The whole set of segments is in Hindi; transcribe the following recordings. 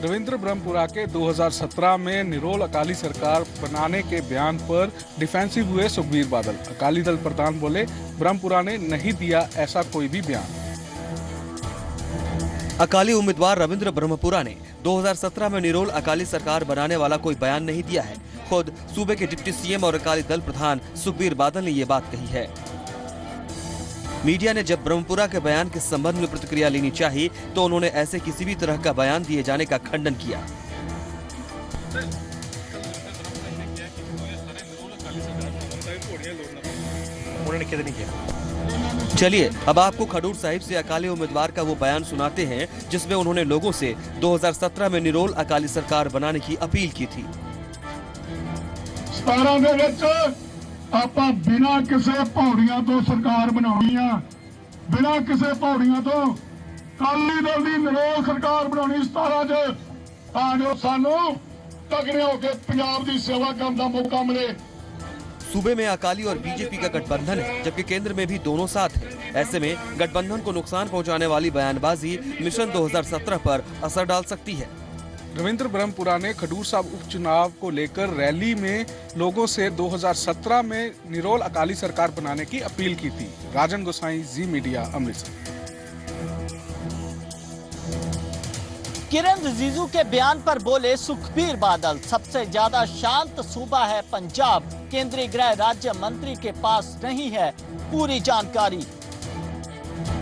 रविंद्र ब्रह्मपुरा के 2017 में निरोल अकाली सरकार बनाने के बयान पर डिफेंसिव हुए सुखबीर बादल। अकाली दल प्रधान बोले, ब्रह्मपुरा ने नहीं दिया ऐसा कोई भी बयान। अकाली उम्मीदवार रविंद्र ब्रह्मपुरा ने 2017 में निरोल अकाली सरकार बनाने वाला कोई बयान नहीं दिया है। खुद सूबे के डिप्टी सीएम और अकाली दल प्रधान सुखबीर बादल ने ये बात कही है। मीडिया ने जब ब्रह्मपुरा के बयान के संबंध में प्रतिक्रिया लेनी चाहिए तो उन्होंने ऐसे किसी भी तरह का बयान दिए जाने का खंडन किया। चलिए अब आपको खडूर साहिब से अकाली उम्मीदवार का वो बयान सुनाते हैं जिसमें उन्होंने लोगों से 2017 में निरोल अकाली सरकार बनाने की अपील की थी। ਆਪਾਂ ਬਿਨਾਂ ਕਿਸੇ ਪੌੜੀਆਂ ਤੋਂ ਸਰਕਾਰ ਬਣਾਉਣੀ ਆ, ਬਿਨਾਂ ਕਿਸੇ ਪੌੜੀਆਂ ਤੋਂ ਅਕਾਲੀ ਦਲ ਦੀ ਨਿਰੋਲ ਸਰਕਾਰ ਬਣਾਉਣੀ 17 ਚ, ਤਾਂ ਜੋ ਸਾਨੂੰ ਤਗੜੇ ਹੋ ਕੇ ਪੰਜਾਬ ਦੀ ਸੇਵਾ ਕਰਨ ਦਾ ਮੌਕਾ ਮਿਲੇ। सूबे में अकाली और बीजेपी का गठबंधन है, जबकि केंद्र में भी दोनों साथ हैं। ऐसे में गठबंधन को नुकसान पहुंचाने वाली बयानबाजी मिशन 2017 पर असर डाल सकती है। रविंद्र ब्रह्मपुरा ने खडूर साहब उपचुनाव को लेकर रैली में लोगों से 2017 में निरोल अकाली सरकार बनाने की अपील की थी। राजन गोसाई, जी मीडिया, अमृतसर। किरण रिजिजू के बयान पर बोले सुखबीर बादल, सबसे ज्यादा शांत सूबा है पंजाब, केंद्रीय गृह राज्य मंत्री के पास नहीं है पूरी जानकारी।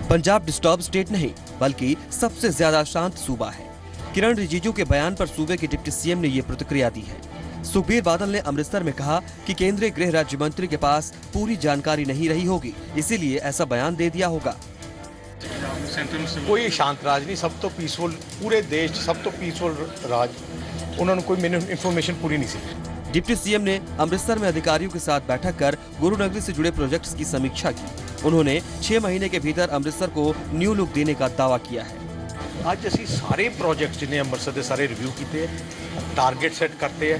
पंजाब डिस्टर्ब स्टेट नहीं बल्कि सबसे ज्यादा शांत सूबा है। किरण रिजिजू के बयान पर सूबे के डिप्टी सीएम ने ये प्रतिक्रिया दी है। सुखबीर बादल ने अमृतसर में कहा कि केंद्रीय गृह राज्य मंत्री के पास पूरी जानकारी नहीं रही होगी, इसीलिए ऐसा बयान दे दिया होगा। कोई शांत राज नहीं, सब तो पीसफुल, पूरे देश सब तो पीसफुल राज, उन्होंने कोई मैंने इन्फॉर्मेशन पूरी नहीं सी। डिप्टी सीएम ने अमृतसर में अधिकारियों के साथ बैठक कर गुरुनगरी से जुड़े प्रोजेक्ट्स की समीक्षा की। उन्होंने 6 महीने के भीतर अमृतसर को न्यू लुक देने का दावा किया है। ਅੱਜ ਅਸੀਂ ਸਾਰੇ ਪ੍ਰੋਜੈਕਟਸ ਜਿਨੇ ਅੰਮ੍ਰਿਤਸਰ ਦੇ ਸਾਰੇ ਰਿਵਿਊ ਕੀਤੇ, ਟਾਰਗੇਟ ਸੈੱਟ ਕਰਤੇ ਹੈ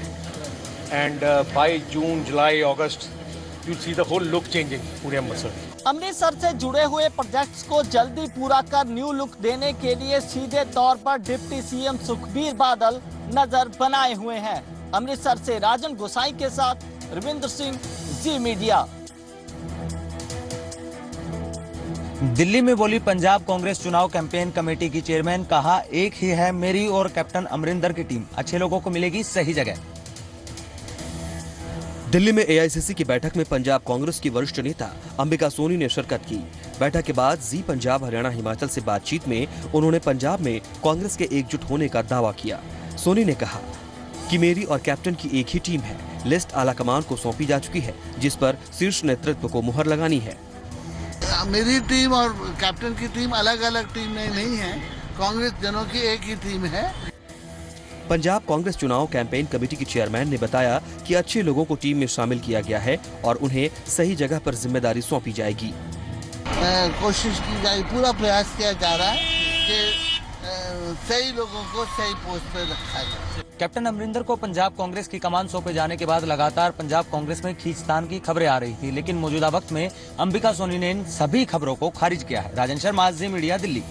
ਐਂਡ ਬਾਈ ਜੂਨ जुलाई अगस्त you see the whole look changing पूरे अमृतसर। अमृतसर से जुड़े हुए प्रोजेक्ट्स को जल्दी पूरा कर न्यू लुक देने के लिए सीधे तौर पर डिप्टी सीएम सुखबीर बादल नजर बनाए हुए हैं। अमृतसर से राजन गोसाई के साथ रविंद्र सिंह, जी मीडिया। दिल्ली में बोली पंजाब कांग्रेस चुनाव कैंपेन कमेटी की चेयरमैन, कहा एक ही है मेरी और कैप्टन अमरिंदर की टीम, अच्छे लोगों को मिलेगी सही जगह। दिल्ली में एआईसीसी की बैठक में पंजाब कांग्रेस की वरिष्ठ नेता अंबिका सोनी ने शिरकत की। बैठक के बाद जी पंजाब हरियाणा हिमाचल से बातचीत में उन्होंने पंजाब में कांग्रेस के एकजुट होने का दावा किया। सोनी ने कहा कि मेरी और कैप्टन की एक ही टीम है, लिस्ट आला कमान को सौंपी जा चुकी है, जिस पर शीर्ष नेतृत्व को मुहर लगानी है। मेरी टीम और कैप्टन की टीम अलग अलग टीम नहीं है, कांग्रेस जनों की एक ही टीम है। पंजाब कांग्रेस चुनाव कैंपेन कमेटी की चेयरमैन ने बताया कि अच्छे लोगों को टीम में शामिल किया गया है और उन्हें सही जगह पर जिम्मेदारी सौंपी जाएगी। कोशिश की जाए, पूरा प्रयास किया जा रहा है कि सही लोगों को सही पोस्ट पर रखा जाए। कैप्टन अमरिंदर को पंजाब कांग्रेस की कमान सौंपे जाने के बाद लगातार पंजाब कांग्रेस में खींचतान की खबरें आ रही थी, लेकिन मौजूदा वक्त में अंबिका सोनी ने इन सभी खबरों को खारिज किया है। राजन शर्मा, जी मीडिया, दिल्ली।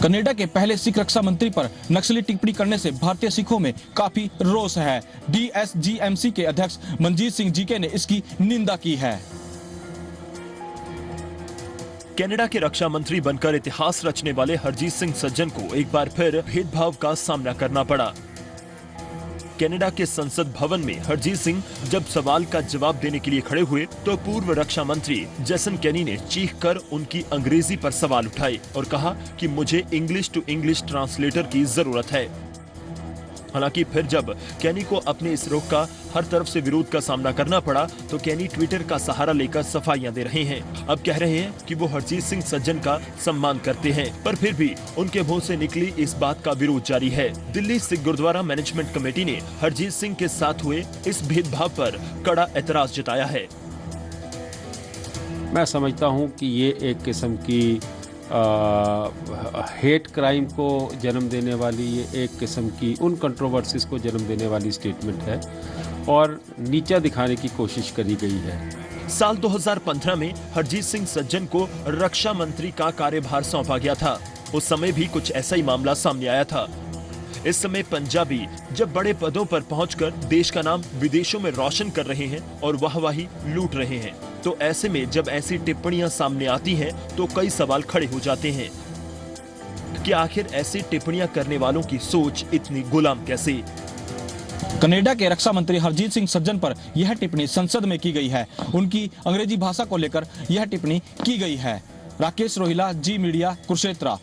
कनाडा के पहले सिख रक्षा मंत्री पर नक्सली टिप्पणी करने से भारतीय सिखों में काफी रोष है। डीएसजीएमसी के अध्यक्ष मनजीत सिंह जीके ने इसकी निंदा की है। कनाडा के रक्षा मंत्री बनकर इतिहास रचने वाले हरजीत सिंह सज्जन को एक बार फिर भेदभाव का सामना करना पड़ा। कनाडा के संसद भवन में हरजीत सिंह जब सवाल का जवाब देने के लिए खड़े हुए तो पूर्व रक्षा मंत्री जेसन केनी ने चीखकर उनकी अंग्रेजी पर सवाल उठाए और कहा कि मुझे इंग्लिश टू इंग्लिश ट्रांसलेटर की जरूरत है। हालांकि फिर जब केनी को अपने इस रुख का हर तरफ से विरोध का सामना करना पड़ा तो केनी ट्विटर का सहारा लेकर सफाइयां दे रहे हैं। अब कह रहे हैं कि वो हरजीत सिंह सज्जन का सम्मान करते हैं, पर फिर भी उनके मुंह से निकली इस बात का विरोध जारी है। दिल्ली सिख गुरुद्वारा मैनेजमेंट कमेटी ने हरजीत सिंह के साथ हुए इस भेदभाव पर कड़ा एतराज जताया है। मैं समझता हूँ कि ये एक किस्म की हेट क्राइम को जन्म देने वाली, ये एक किस्म की उन कंट्रोवर्सीज को जन्म देने वाली स्टेटमेंट है और नीचा दिखाने की कोशिश करी गई है। साल 2015 में हरजीत सिंह सज्जन को रक्षा मंत्री का कार्यभार सौंपा गया था। उस समय भी कुछ ऐसा ही मामला सामने आया था। इस समय पंजाबी जब बड़े पदों पर पहुंचकर देश का नाम विदेशों में रोशन कर रहे हैं और वाहवाही लूट रहे हैं, तो ऐसे में जब ऐसी टिप्पणियां सामने आती हैं तो कई सवाल खड़े हो जाते हैं कि आखिर ऐसी टिप्पणियां करने वालों की सोच इतनी गुलाम कैसे। कनाडा के रक्षा मंत्री हरजीत सिंह सज्जन पर यह टिप्पणी संसद में की गई है। उनकी अंग्रेजी भाषा को लेकर यह टिप्पणी की गई है। राकेश रोहिला, जी मीडिया, कुरुक्षेत्र।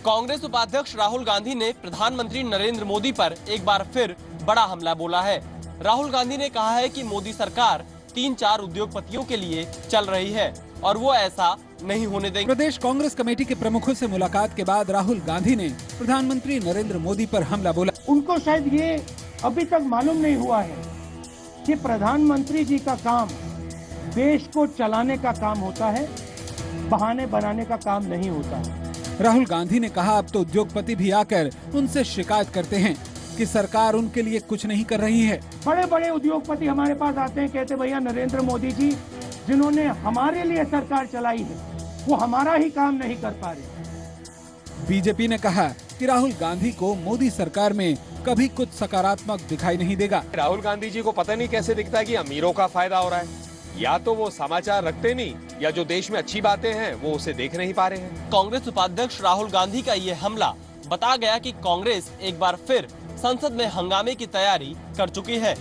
कांग्रेस उपाध्यक्ष राहुल गांधी ने प्रधानमंत्री नरेंद्र मोदी पर एक बार फिर बड़ा हमला बोला है। राहुल गांधी ने कहा है कि मोदी सरकार 3-4 उद्योगपतियों के लिए चल रही है और वो ऐसा नहीं होने देंगे। प्रदेश कांग्रेस कमेटी के प्रमुखों से मुलाकात के बाद राहुल गांधी ने प्रधानमंत्री नरेंद्र मोदी पर हमला बोला। उनको शायद ये अभी तक मालूम नहीं हुआ है कि प्रधानमंत्री जी का काम देश को चलाने का काम होता है, बहाने बनाने का काम नहीं होता है। राहुल गांधी ने कहा अब तो उद्योगपति भी आकर उनसे शिकायत करते हैं कि सरकार उनके लिए कुछ नहीं कर रही है। बड़े बड़े उद्योगपति हमारे पास आते हैं, कहते भैया नरेंद्र मोदी जी जिन्होंने हमारे लिए सरकार चलाई है वो हमारा ही काम नहीं कर पा रहे। बीजेपी ने कहा कि राहुल गांधी को मोदी सरकार में कभी कुछ सकारात्मक दिखाई नहीं देगा। राहुल गांधी जी को पता नहीं कैसे दिखता है कि अमीरों का फायदा हो रहा है, या तो वो समाचार रखते नहीं या जो देश में अच्छी बातें हैं वो उसे देख नहीं पा रहे हैं। कांग्रेस उपाध्यक्ष राहुल गांधी का ये हमला बता गया कि कांग्रेस एक बार फिर संसद में हंगामे की तैयारी कर चुकी है।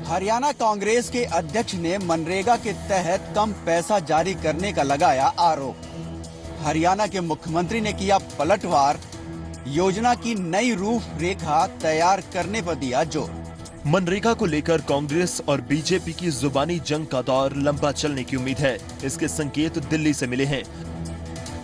हरियाणा कांग्रेस के अध्यक्ष ने मनरेगा के तहत कम पैसा जारी करने का लगाया आरोप। हरियाणा के मुख्यमंत्री ने किया पलटवार, योजना की नई रूपरेखा तैयार करने पर दिया जोर। मनरेगा को लेकर कांग्रेस और बीजेपी की जुबानी जंग का दौर लंबा चलने की उम्मीद है। इसके संकेत दिल्ली से मिले हैं,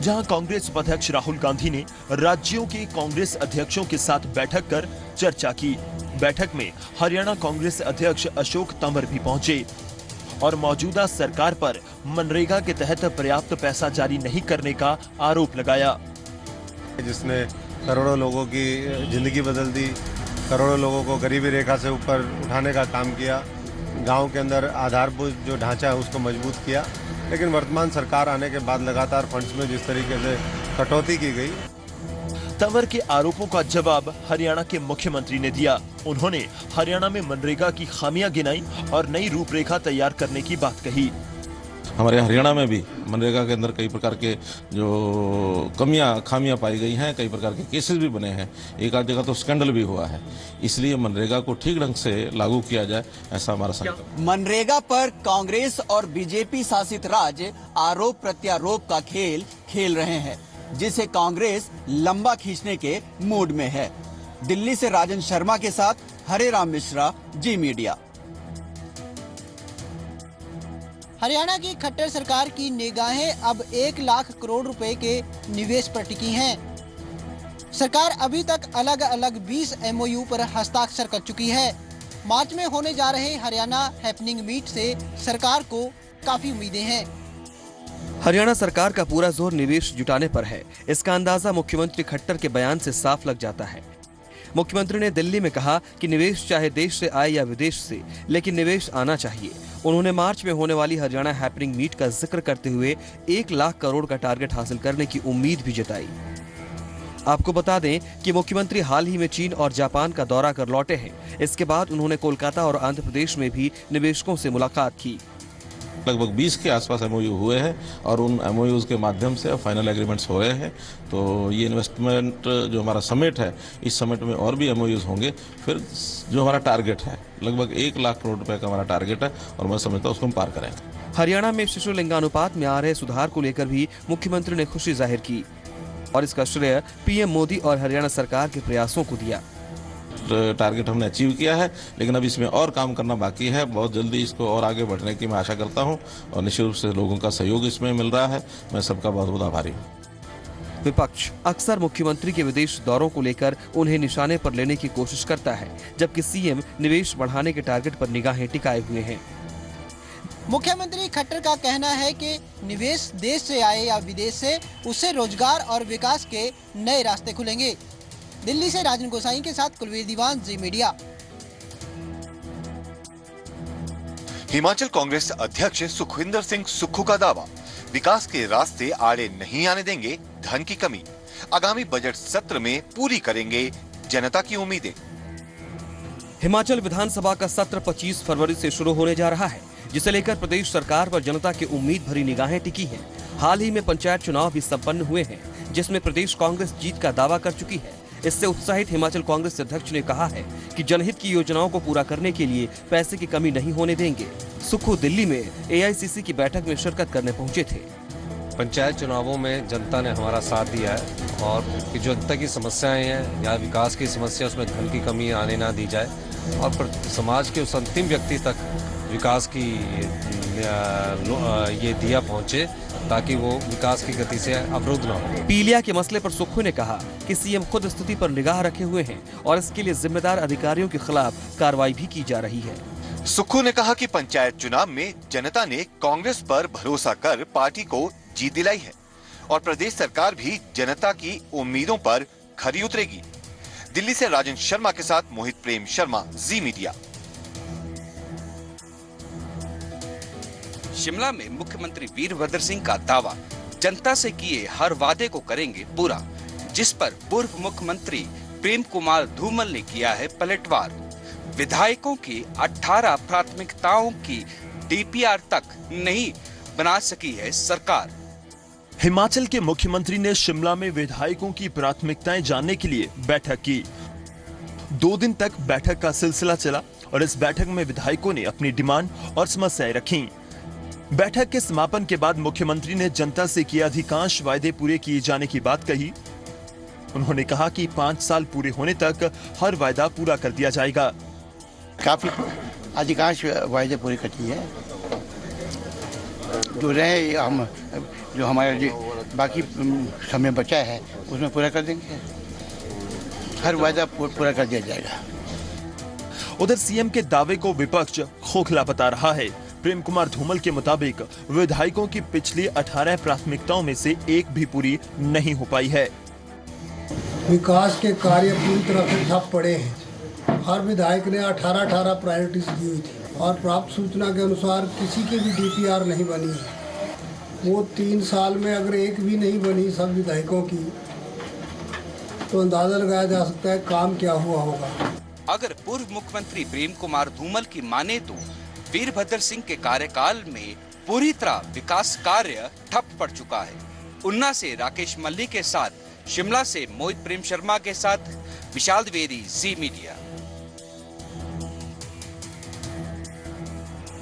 जहां कांग्रेस उपाध्यक्ष राहुल गांधी ने राज्यों के कांग्रेस अध्यक्षों के साथ बैठक कर चर्चा की। बैठक में हरियाणा कांग्रेस अध्यक्ष अशोक तंवर भी पहुंचे और मौजूदा सरकार पर मनरेगा के तहत पर्याप्त पैसा जारी नहीं करने का आरोप लगाया, जिसने करोड़ों लोगों की जिंदगी बदल दी, करोड़ों लोगों को गरीबी रेखा से ऊपर उठाने का काम किया, गांव के अंदर आधारभूत जो ढांचा है उसको मजबूत किया। लेकिन वर्तमान सरकार आने के बाद लगातार फंड्स में जिस तरीके से कटौती की गई। तंवर के आरोपों का जवाब हरियाणा के मुख्यमंत्री ने दिया। उन्होंने हरियाणा में मनरेगा की खामियां गिनाई और नई रूपरेखा तैयार करने की बात कही। हमारे हरियाणा में भी मनरेगा के अंदर कई प्रकार के जो खामियां पाई गई हैं, कई प्रकार के केसेस भी बने हैं, एक आध जगह तो स्कैंडल भी हुआ है। इसलिए मनरेगा को ठीक ढंग से लागू किया जाए, ऐसा हमारा संकल्प। मनरेगा पर कांग्रेस और बीजेपी शासित राज्य आरोप प्रत्यारोप का खेल खेल रहे हैं, जिसे कांग्रेस लंबा खींचने के मूड में है। दिल्ली से राजन शर्मा के साथ हरे राम मिश्रा, जी मीडिया। हरियाणा की खट्टर सरकार की निगाहें अब 1 लाख करोड़ रुपए के निवेश पर टिकी हैं। सरकार अभी तक अलग अलग 20 MOU पर हस्ताक्षर कर चुकी है। मार्च में होने जा रहे हरियाणा हैपनिंग मीट से सरकार को काफी उम्मीदें हैं। हरियाणा सरकार का पूरा जोर निवेश जुटाने पर है। इसका अंदाजा मुख्यमंत्री खट्टर के बयान से साफ लग जाता है। मुख्यमंत्री ने दिल्ली में कहा कि निवेश चाहे देश से आए या विदेश से, लेकिन निवेश आना चाहिए। उन्होंने मार्च में होने वाली हरियाणा हैपनिंग मीट का जिक्र करते हुए 1 लाख करोड़ का टारगेट हासिल करने की उम्मीद भी जताई। आपको बता दें कि मुख्यमंत्री हाल ही में चीन और जापान का दौरा कर लौटे हैं। इसके बाद उन्होंने कोलकाता और आंध्र प्रदेश में भी निवेशकों से मुलाकात की। लगभग 20 के आसपास MOU हुए हैं और उन MOUs के माध्यम से फाइनल एग्रीमेंट्स हो रहे हैं। तो ये इन्वेस्टमेंट जो हमारा समिट है, इस समिट में और भी MOUs होंगे। फिर जो हमारा टारगेट है लगभग 1 लाख करोड़ रुपए का हमारा टारगेट है और मैं समझता हूँ उसको हम पार करेंगे। हरियाणा में शिशु लिंगानुपात में आ रहे सुधार को लेकर भी मुख्यमंत्री ने खुशी जाहिर की और इसका श्रेय PM मोदी और हरियाणा सरकार के प्रयासों को दिया। टारगेट हमने अचीव किया है, लेकिन अब इसमें और काम करना बाकी है। बहुत जल्दी इसको और आगे बढ़ने की मैं आशा करता हूं और निश्चित रूप से लोगों का सहयोग इसमें मिल रहा है। मैं सबका बहुत बहुत आभारी हूं। विपक्ष अक्सर मुख्यमंत्री के विदेश दौरों को लेकर उन्हें निशाने पर लेने की कोशिश करता है, जबकि CM निवेश बढ़ाने के टारगेट पर निगाहें टिकाए हुए हैं। मुख्यमंत्री खट्टर का कहना है कि निवेश देश से आए या विदेश से, उससे रोजगार और विकास के नए रास्ते खुलेंगे। दिल्ली से राजन गोसाई के साथ कुलवीर दीवान, जी मीडिया। हिमाचल कांग्रेस अध्यक्ष सुखविंदर सिंह सुक्खू का दावा, विकास के रास्ते आड़े नहीं आने देंगे धन की कमी, आगामी बजट सत्र में पूरी करेंगे जनता की उम्मीदें। हिमाचल विधानसभा का सत्र 25 फरवरी से शुरू होने जा रहा है, जिसे लेकर प्रदेश सरकार पर जनता की उम्मीद भरी निगाहें टिकी हैं। हाल ही में पंचायत चुनाव भी संपन्न हुए हैं, जिसमें प्रदेश कांग्रेस जीत का दावा कर चुकी है। इससे उत्साहित हिमाचल कांग्रेस अध्यक्ष ने कहा है कि जनहित की योजनाओं को पूरा करने के लिए पैसे की कमी नहीं होने देंगे। सुक्खू दिल्ली में एआईसीसी की बैठक में शिरकत करने पहुंचे थे। पंचायत चुनावों में जनता ने हमारा साथ दिया है और जो जनता की समस्याएं हैं या विकास की समस्या, उसमें धन की कमी आने ना दी जाए और समाज के उस अंतिम व्यक्ति तक विकास की ये दिया पहुंचे ताकि वो विकास की गति से अवरुद्ध न हो। पीलिया के मसले पर सुक्खू ने कहा कि सीएम खुद स्थिति पर निगाह रखे हुए हैं और इसके लिए जिम्मेदार अधिकारियों के खिलाफ कार्रवाई भी की जा रही है। सुक्खू ने कहा कि पंचायत चुनाव में जनता ने कांग्रेस पर भरोसा कर पार्टी को जीत दिलाई है और प्रदेश सरकार भी जनता की उम्मीदों पर खरी उतरेगी। दिल्ली से राजन शर्मा के साथ मोहित प्रेम शर्मा, जी मीडिया। शिमला में मुख्यमंत्री वीरभद्र सिंह का दावा, जनता से किए हर वादे को करेंगे पूरा, जिस पर पूर्व मुख्यमंत्री प्रेम कुमार धूमल ने किया है पलटवार। विधायकों की 18 प्राथमिकताओं की डीपीआर तक नहीं बना सकी है सरकार। हिमाचल के मुख्यमंत्री ने शिमला में विधायकों की प्राथमिकताएं जानने के लिए बैठक की। 2 दिन तक बैठक का सिलसिला चला और इस बैठक में विधायकों ने अपनी डिमांड और समस्याएं रखी। बैठक के समापन के बाद मुख्यमंत्री ने जनता से किए अधिकांश वायदे पूरे किए जाने की बात कही। उन्होंने कहा कि 5 साल पूरे होने तक हर वायदा पूरा कर दिया जाएगा। काफी अधिकांश वायदे पूरे कर दिए हैं, जो रहे हम जो हमारे बाकी समय बचा है उसमें पूरा कर देंगे। हर वायदा पूरा कर दिया जाएगा। उधर सीएम के दावे को विपक्ष खोखला बता रहा है। प्रेम कुमार धूमल के मुताबिक विधायकों की पिछली 18 प्राथमिकताओं में से एक भी पूरी नहीं हो पाई है। विकास के कार्य पूरी तरह से ठप पड़े हैं। हर विधायक ने 18 प्रायोरिटीज दी हुई थी और प्राप्त सूचना के अनुसार किसी की भी डीपीआर नहीं बनी है। वो 3 साल में अगर एक भी नहीं बनी सब विधायकों की, तो अंदाजा लगाया जा सकता है काम क्या हुआ होगा। अगर पूर्व मुख्यमंत्री प्रेम कुमार धूमल की माने तो वीरभद्र सिंह के कार्यकाल में पूरी तरह विकास कार्य ठप पड़ चुका है। ऊना से राकेश मल्ली के साथ, शिमला से मोहित प्रेम शर्मा के साथ विशाल द्विवेदी, जी मीडिया।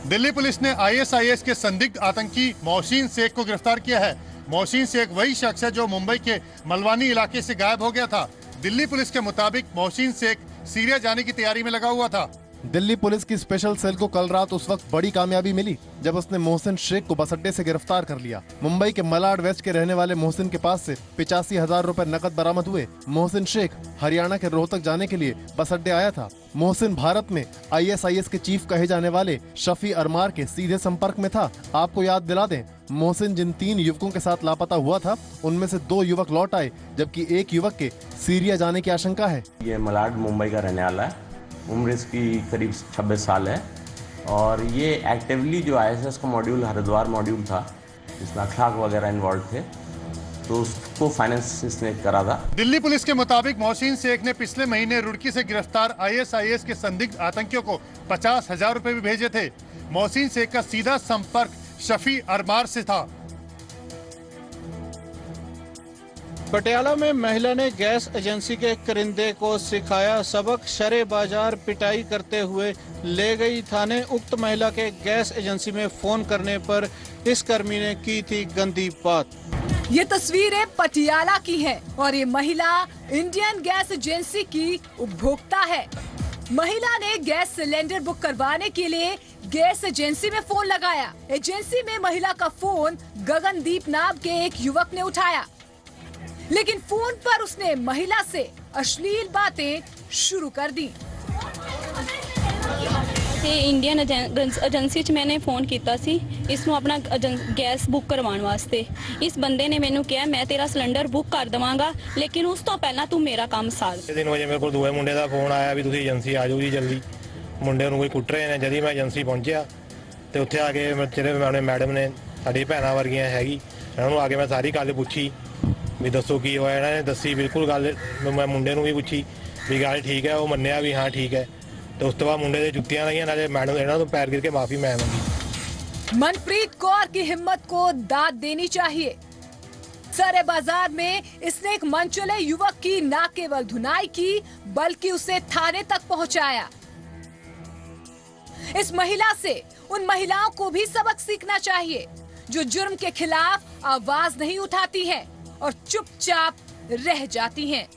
दिल्ली पुलिस ने ISIS के संदिग्ध आतंकी मोहसिन शेख को गिरफ्तार किया है। मोहसिन शेख वही शख्स है जो मुंबई के मलवानी इलाके से गायब हो गया था। दिल्ली पुलिस के मुताबिक मोहसिन शेख सीरिया जाने की तैयारी में लगा हुआ था। दिल्ली पुलिस की स्पेशल सेल को कल रात उस वक्त बड़ी कामयाबी मिली जब उसने मोहसिन शेख को बस अड्डे से गिरफ्तार कर लिया। मुंबई के मलाड वेस्ट के रहने वाले मोहसिन के पास से 85,000 रुपए नकद बरामद हुए। मोहसिन शेख हरियाणा के रोहतक जाने के लिए बस अड्डे आया था। मोहसिन भारत में ISIS के चीफ कहे जाने वाले शफी अरमार के सीधे संपर्क में था। आपको याद दिला दें, मोहसिन जिन 3 युवकों के साथ लापता हुआ था उनमें से 2 युवक लौट आए, जबकि एक युवक के सीरिया जाने की आशंका है। ये मलाड मुंबई का रहने वाला है, उम्र इसकी करीब 26 साल है और ये एक्टिवली जो ISIS का मॉड्यूल हरिद्वार मॉड्यूल था जिसमें अखलाक वगैरह इन्वॉल्व थे, तो उसको फाइनेंस इसने करा था। दिल्ली पुलिस के मुताबिक मोहसिन शेख ने पिछले महीने रुड़की से गिरफ्तार ISIS के संदिग्ध आतंकियों को 50,000 रुपए भी भेजे थे। मोहसिन शेख का सीधा संपर्क शफी अरमार से था। पटियाला में महिला ने गैस एजेंसी के करिंदे को सिखाया सबक, शरे बाजार पिटाई करते हुए ले गई थाने। उक्त महिला के गैस एजेंसी में फोन करने पर इस कर्मी ने की थी गंदी बात। ये तस्वीरें पटियाला की हैं और ये महिला इंडियन गैस एजेंसी की उपभोक्ता है। महिला ने गैस सिलेंडर बुक करवाने के लिए गैस एजेंसी में फोन लगाया। एजेंसी में महिला का फोन गगनदीप नाम के एक युवक ने उठाया, लेकिन फोन पर उसने महिला से अश्लील बातें शुरू कर दी। इंडियन एजेंसी च मैंने फोन किया सी इसनों अपना गैस बुक करवाने वास्ते। इस बंदे ने मैनू कहा मैं तेरा सिलेंडर बुक कर देवांगा, लेकिन उस तो पहला तू मेरा काम साल। 3 वजे मेरे को दूए मुंडे का फोन आया भी तुसीं एजेंसी आ जाओ जी जल्दी। मुंडे नूं कोई कुट रहे ने। जदी मैं एजेंसी पहुंचा ਤੇ ਉੱਥੇ ਆ ਕੇ ਜਿਹੜੇ ਮੈਡਮ ਨੇ ਸਾਡੀ ਭੈਣਾਂ ਵਰਗੀਆਂ ਹੈਗੀ, ਇਹਨਾਂ ਨੂੰ ਆ ਕੇ ਮੈਂ ਸਾਰੀ ਗੱਲ ਪੁੱਛੀ ਵੀ ਦੱਸੋ ਕੀ ਹੋਇਆ। ਇਹਨਾਂ ਨੇ ਦੱਸੀ ਬਿਲਕੁਲ ਗੱਲ। ਮੈਂ ਮੁੰਡੇ ਨੂੰ ਵੀ ਪੁੱਛੀ ਵੀ ਗੱਲ ਠੀਕ ਹੈ, ਉਹ ਮੰਨਿਆ ਵੀ ਹਾਂ ਠੀਕ ਹੈ। ਤੇ ਉਸ ਤੋਂ ਬਾਅਦ मुंडे ਦੇ जुत्तियां लगियां, नाले मैडम ਇਹਨਾਂ ਤੋਂ पैर गिर के माफी मैं मांगी। मनप्रीत कौर की हिम्मत को दाद देनी चाहिए। सरे बाजार में इसने एक मनचले युवक की न केवल धुनाई की बल्कि उसे थाने तक पहुंचाया। इस महिला से उन महिलाओं को भी सबक सीखना चाहिए जो जुर्म के खिलाफ आवाज नहीं उठाती हैं और चुपचाप रह जाती हैं।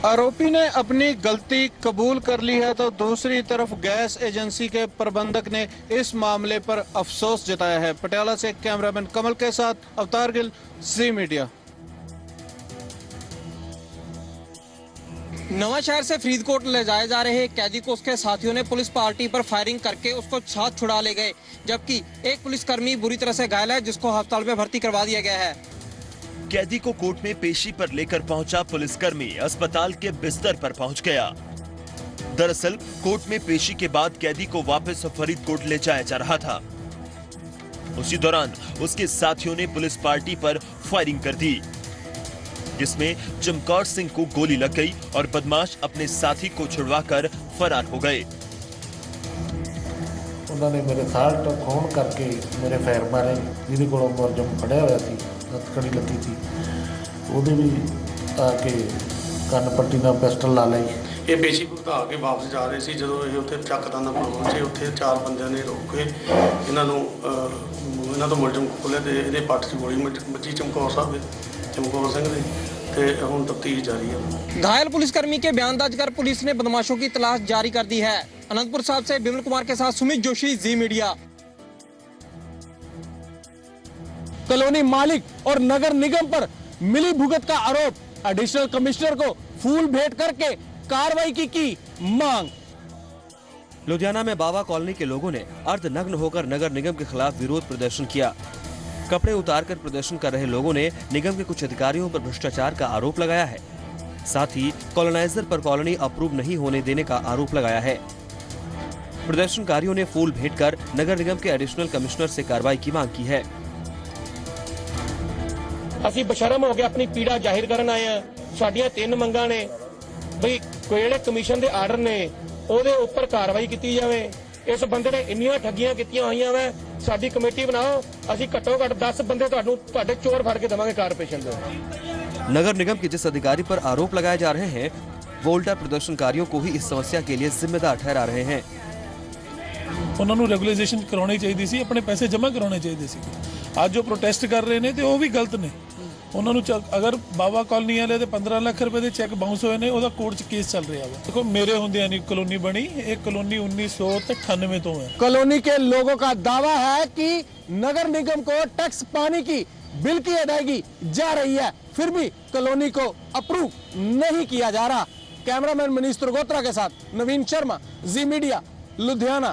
आरोपी ने अपनी गलती कबूल कर ली है, तो दूसरी तरफ गैस एजेंसी के प्रबंधक ने इस मामले पर अफसोस जताया है। पटियाला से कैमरामैन कमल के साथ अवतार गिल, जी मीडिया। नवांशहर से फरीदकोट ले जाए जा रहे कैदी को उसके साथियों ने पुलिस पार्टी पर फायरिंग करके उसको साथ छुड़ा ले गए, जबकि एक पुलिसकर्मी बुरी तरह से घायल है, जिसको अस्पताल में भर्ती करवा दिया गया है। कैदी को कोर्ट में पेशी पर लेकर पहुंचा पुलिसकर्मी अस्पताल के बिस्तर पर पहुंच गया। दरअसल कोर्ट में पेशी के बाद कैदी को वापस फरीदकोट ले जाया जा रहा था। उसी दौरान उसके साथियों ने पुलिस पार्टी पर फायरिंग कर दी, जिसमें चमकौर सिंह को गोली लग गई और बदमाश अपने साथी को छुड़वाकर फरार हो गए। उन्होंने मेरे साथ फोन करके मेरे फैर मारे, जिन्हें को मुलजम फड़िया हुआ थी, हथकड़ी लगी थी, ਉਹਦੇ ਵੀ ਆ ਕੇ ਕੰਨ ਪੱਟੀ ਨਾਲ ਪਿਸਟਲ ਲਾ ਲਈ। ਇਹ ਪੇਸ਼ੀ ਭੁਗਤਾ ਕੇ ਵਾਪਸ ਜਾ ਰਹੇ ਸੀ। ਜਦੋਂ ਇਹ ਉੱਥੇ ਚੱਕਦਾਨਾ ਪਹੁੰਚੇ, ਉੱਥੇ 4 ਬੰਦਿਆਂ ਨੇ ਰੋਕ ਕੇ ਇਹਨਾਂ ਤੋਂ ਮੁਲਜ਼ਮ ਖੋਲ੍ਹਿਆ ਤੇ ਇਹਦੇ ਪੱਟ 'ਚ ਗੋਲੀ ਵੱਜੀ ਚਮਕੌਰ ਸਿੰਘ ਦੇ, ਤੇ ਹੁਣ ਤਫਤੀਸ਼ ਜਾਰੀ ਹੈ। घायल पुलिसकर्मी के बयान दर्ज कर पुलिस ने बदमाशों की तलाश जारी कर दी है। अनंतपुर साहब से विमल कुमार के साथ सुमित जोशी, जी मीडिया। कॉलोनी मालिक और नगर निगम पर मिली भुगत का आरोप, एडिशनल कमिश्नर को फूल भेंट करके कार्रवाई की मांग। लुधियाना में बाबा कॉलोनी के लोगों ने अर्धनग्न होकर नगर निगम के खिलाफ विरोध प्रदर्शन किया। कपड़े उतारकर प्रदर्शन कर रहे लोगों ने निगम के कुछ अधिकारियों पर भ्रष्टाचार का आरोप लगाया है। साथ ही कॉलोनाइजर पर कॉलोनी अप्रूव नहीं होने देने का आरोप लगाया है। प्रदर्शनकारियों ने फूल भेंट कर नगर निगम के एडिशनल कमिश्नर से कार्रवाई की मांग की है। ਅਸੀਂ ਬਸ਼ਰਮ ਹੋ ਕੇ ਆਪਣੀ ਪੀੜਾ ਜ਼ਾਹਿਰ ਕਰਨ ਆਏ ਆ। ਸਾਡੀਆਂ 3 ਮੰਗਾਂ ਨੇ ਬਈ ਜਿਹੜੇ ਕਮਿਸ਼ਨ ਦੇ ਆਰਡਰ ਨੇ ਉਹਦੇ ਉੱਪਰ ਕਾਰਵਾਈ ਕੀਤੀ ਜਾਵੇ। ਇਸ ਬੰਦੇ ਨੇ ਇੰਨੀਆਂ ਠੱਗੀਆਂ ਕੀਤੀਆਂ ਹੋਈਆਂ ਵਾ, ਸਾਡੀ ਕਮੇਟੀ ਬਣਾਓ, ਅਸੀਂ ਘੱਟੋ ਘੱਟ 10 ਬੰਦੇ ਤੁਹਾਡੇ ਚੋਰ ਫੜ ਕੇ ਦੇਵਾਂਗੇ कारपोरेशन ਦੇ। नगर निगम के जिस अधिकारी पर आरोप लगाए जा रहे हैं, वो उल्टा प्रदर्शनकारियों को ही इस समस्या के लिए जिम्मेदार ठहरा रहे हैं। ਉਹਨਾਂ ਨੂੰ ਰੈਗੂਲੇਸ਼ਨ ਕਰਾਉਣੀ ਚਾਹੀਦੀ ਸੀ, ਆਪਣੇ ਪੈਸੇ ਜਮ੍ਹਾਂ ਕਰਾਉਣੇ ਚਾਹੀਦੇ ਸੀ। ਅੱਜ ਜੋ ਪ੍ਰੋਟੈਸਟ ਕਰ ਰਹੇ ਨੇ ਤੇ ਉਹ ਵੀ ਗਲਤ ਨੇ। ਉਹਨਾਂ ਨੂੰ ਅਗਰ ਬਾਬਾ ਕਾਲੋਨੀ ਵਾਲੇ ਦੇ 15 ਲੱਖ ਰੁਪਏ ਦੇ ਚੈੱਕ ਬਾਉਂਸ ਹੋਏ ਨੇ, ਉਹਦਾ ਕੋਰਟ 'ਚ ਕੇਸ ਚੱਲ ਰਿਹਾ ਵਾ। देखो मेरे ਹੁੰਦਿਆਂ नहीं कॉलोनी बनी, एक कॉलोनी 1998 तो है। कॉलोनी के लोगों का दावा है कि नगर निगम को टैक्स पानी की बिल की अदायगी जा रही है, फिर भी कॉलोनी को अप्रूव नहीं किया जा रहा। कैमरामैन मनीष त्रिगोत्रा के साथ नवीन शर्मा, जी मीडिया, लुधियाना।